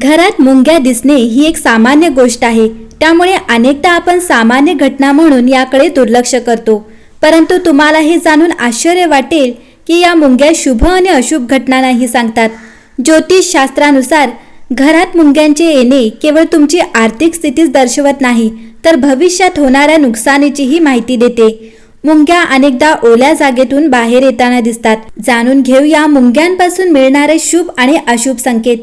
घरात मुंग्या दिसणे ही एक सामान्य गोष्ट आहे. त्यामुळे अनेकदा आपण सामान्य घटना म्हणून याकडे दुर्लक्ष करतो. परंतु तुम्हाला हे जाणून आश्चर्य वाटेल की या मुंग्या शुभ आणि अशुभ घटनांनाही सांगतात. ज्योतिषशास्त्रानुसार घरात मुंग्यांचे येणे केवळ तुमची आर्थिक स्थितीच दर्शवत नाही, तर भविष्यात होणाऱ्या नुकसानीचीही माहिती देते. मुंग्या अनेकदा ओल्या जागेतून बाहेर येताना दिसतात. जाणून घेऊया मुंग्यांपासून मिळणारे शुभ आणि अशुभ संकेत.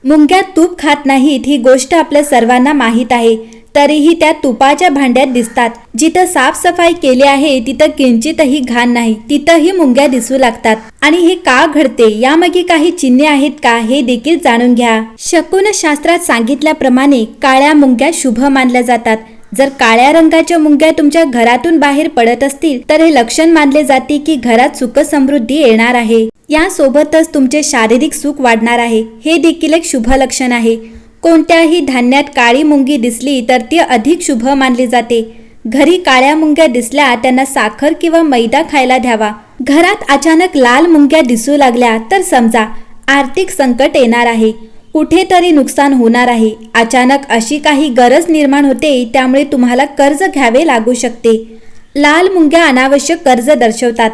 मुंग्या तूप खात नाहीत ही गोष्ट आपल्या सर्वांना माहीत आहे. तरीही त्या तुपाच्या भांड्यात दिसतात. जिथं साफसफाई केली आहे तिथं किंचितही घाण नाही, तिथंही मुंग्या दिसू लागतात. आणि हे का घडते यामागे काही चिन्हे आहेत का हे देखील जाणून घ्या. शकुनशास्त्रात सांगितल्याप्रमाणे काळ्या मुंग्या शुभ मानल्या जातात. जर काळ्या रंगाच्या मुंग्या तुमच्या घरातून बाहेर पडत असतील तर हे लक्षण मानले जाते की घरात सुख समृद्धी येणार आहे. यासोबतच तुमचे शारीरिक सुख वाढणार आहे, हे देखील एक शुभ लक्षण आहे. कोणत्याही धान्यात काळी मुंगी दिसली तर ती अधिक शुभ मानली जाते. घरी काळ्या मुंग्या दिसल्या त्यांना साखर किंवा मैदा खायला द्यावा. घरात अचानक लाल मुंग्या दिसू लागल्या तर समजा आर्थिक संकट येणार आहे, कुठेतरी नुकसान होणार आहे. अचानक अशी काही गरज निर्माण होते, त्यामुळे तुम्हाला कर्ज घ्यावे लागू शकते. लाल मुंग्या अनावश्यक कर्ज दर्शवतात.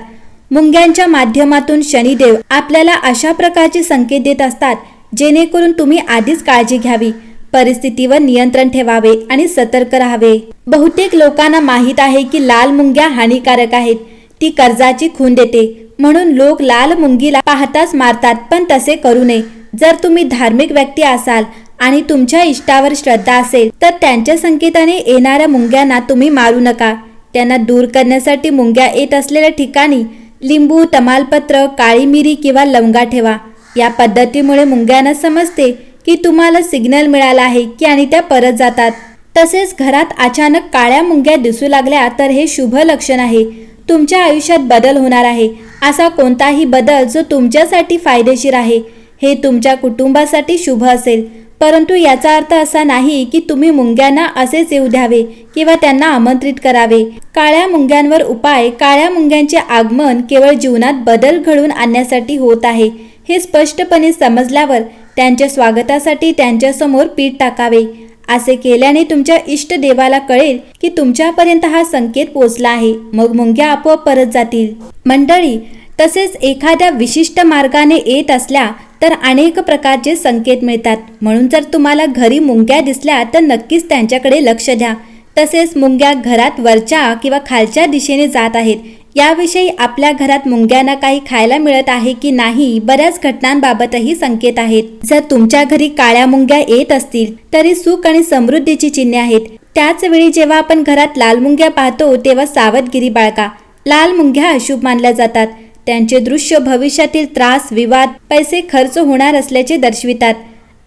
मुंग्यांच्या माध्यमातून शनिदेव आपल्याला अशा प्रकारचे संकेत देत असतात जेणेकरून तुम्ही आधीच काळजी घ्यावी, परिस्थितीवर नियंत्रण ठेवावे आणि सतर्क राहावे. बहुतेक लोकांना माहीत आहे की लाल मुंग्या हानिकारक आहेत, ती कर्जाची खूण देते. म्हणून लोक लाल मुंगीला पाहताच मारतात, पण तसे करू नये. जर तुम्ही धार्मिक व्यक्ती असाल आणि तुमच्या इष्टावर श्रद्धा असेल तर त्यांच्या संकेताने येणाऱ्या मुंग्यांना तुम्ही मारू नका. त्यांना दूर करण्यासाठी मुंग्या येत असलेल्या ठिकाणी लिंबू, तमालपत्र, काळी मिरी किंवा लवंगा ठेवा. या पद्धतीमुळे मुंग्यांना समजते की तुम्हाला सिग्नल मिळाला आहे की आणि त्या परत जातात. तसेच घरात अचानक काळ्या मुंग्या दिसू लागल्या तर हे शुभ लक्षण आहे. तुमच्या आयुष्यात बदल होणार आहे. असा कोणताही बदल जो तुमच्यासाठी फायदेशीर आहे, हे तुमच्या कुटुंबासाठी शुभ असेल. परंतु याचा अर्थ असा नाही की तुम्ही मुंग्यांना असेच येऊ द्यावे किंवा त्यांना आमंत्रित करावे. काळ्या मुंग्यांवर उपाय. काळ्या मुंग्यांचे आगमन केवळ जीवनात बदल घडवून आणण्यासाठी होत आहे, हे स्पष्टपणे समजल्यावर त्यांच्या स्वागतासाठी त्यांच्यासमोर पीठ टाकावे. असे केल्याने तुमच्या इष्ट देवाला कळेल की तुमच्यापर्यंत हा संकेत पोहोचला आहे. मग मुंग्या आपोआप परत जातील. मंडळी, तसेच एखाद्या विशिष्ट मार्गाने येत असल्या तर अनेक प्रकारचे संकेत मिळतात. म्हणून जर तुम्हाला घरी मुंग्या दिसल्या तर नक्कीच त्यांच्याकडे लक्ष द्या. तसेच मुंग्या घरात वरच्या किंवा खालच्या दिशेने जात आहेत याविषयी, आपल्या घरात मुंग्यांना काही खायला मिळत आहे की नाही, बऱ्याच घटनांबाबतही संकेत आहेत. जर तुमच्या घरी काळ्या मुंग्या येत असतील तरी सुख आणि समृद्धीची चिन्हे आहेत. त्याच वेळी जेव्हा आपण घरात लाल मुंग्या पाहतो तेव्हा सावधगिरी बाळगा. लाल मुंग्या अशुभ मानल्या जातात. त्यांचे दृश्य भविष्यातील त्रास, विवाद, पैसे खर्च होणार असल्याचे दर्शवितात.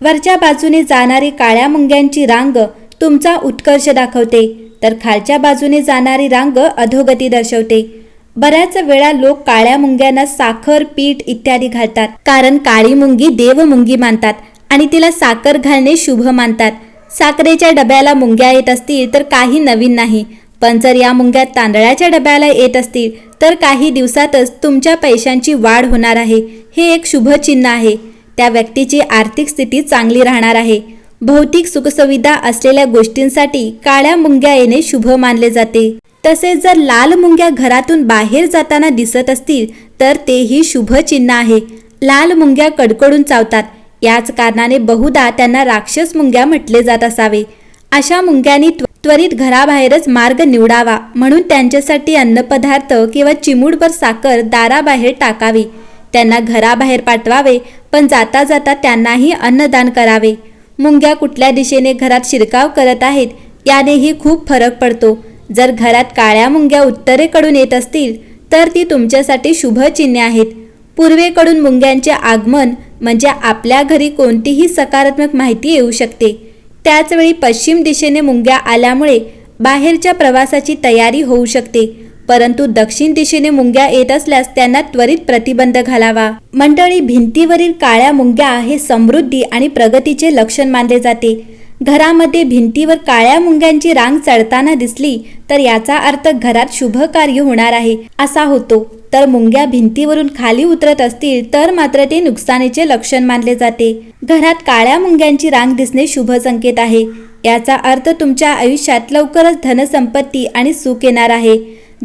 वरच्या बाजूने जाणारी काळ्या मुंग्यांची रांग तुमचा उत्कर्ष दाखवते, तर खालच्या बाजूने जाणारी रांग अधोगती दर्शवते. बऱ्याच वेळा लोक काळ्या मुंग्यांना साखर, पीठ इत्यादी घालतात, कारण काळी मुंगी देवमुंगी मानतात आणि तिला साखर घालणे शुभ मानतात. साखरेच्या डब्याला मुंग्या येत असतील तर काही नवीन नाही, पण जर या मुंग्या तांदळाच्या डब्याला येत असतील तर काही दिवसातच तुमच्या पैशांची वाढ होणार आहे. हे एक शुभ चिन्ह आहे. त्या व्यक्तीची आर्थिक स्थिती चांगली राहणार आहे. भौतिक सुखसुविधा असलेल्या गोष्टींसाठी काळ्या मुंग्या येणे शुभ मानले जाते. तसेच जर लाल मुंग्या घरातून बाहेर जाताना दिसत असतील तर तेही शुभ चिन्ह आहे. लाल मुंग्या कडकडून चावतात, याच कारणाने बहुधा त्यांना राक्षस मुंग्या म्हटले जात असावे. अशा मुंग्यांनी त्वरित घराबाहेरच मार्ग निवडावा. म्हणून त्यांच्यासाठी अन्नपदार्थ किंवा चिमूटभर साखर दाराबाहेर टाकावी. त्यांना घराबाहेर पाठवावे, पण जाता जाता त्यांनाही अन्नदान करावे. मुंग्या कुठल्या दिशेने घरात शिरकाव करत आहेत यानेही खूप फरक पडतो. जर घरात काळ्या मुंग्या उत्तरेकडून येत असतील तर ती तुमच्यासाठी शुभ चिन्हे आहेत. पूर्वेकडून मुंग्यांचे आगमन म्हणजे आपल्या घरी कोणतीही सकारात्मक माहिती येऊ शकते. त्याचवेळी पश्चिम दिशेने मुंग्या आल्यामुळे बाहेरच्या प्रवासाची तयारी होऊ शकते. परंतु दक्षिण दिशेने मुंग्या येत असल्यास त्यांना त्वरित प्रतिबंध घालावा. मंडळी, भिंतीवरील काळ्या मुंग्या हे समृद्धी आणि प्रगतीचे लक्षण मानले जाते. घरामध्ये भिंतीवर काळ्या मुंग्यांची रांग चढताना दिसली तर याचा अर्थ घरात शुभ कार्य होणार आहे असा होतो. तर मुंग्या भिंतीवरून खाली उतरत असतील तर मात्र ते नुकसानीचे लक्षण मानले जाते. घरात काळ्या मुंग्यांची रांग दिसणे शुभ संकेत आहे. याचा अर्थ तुमच्या आयुष्यात लवकरच धनसंपत्ती आणि सुख येणार आहे.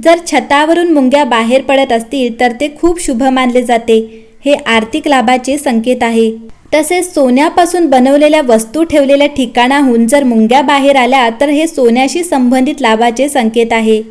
जर छतावरून मुंग्या बाहेर पडत असतील तर ते खूप शुभ मानले जाते. हे आर्थिक लाभाचे संकेत आहे. तसेच सोन्यापासून बनवलेल्या वस्तू ठेवलेल्या ठिकाणाहून जर मुंग्या बाहेर आल्या तर हे सोन्याशी संबंधित लाभाचे संकेत आहे.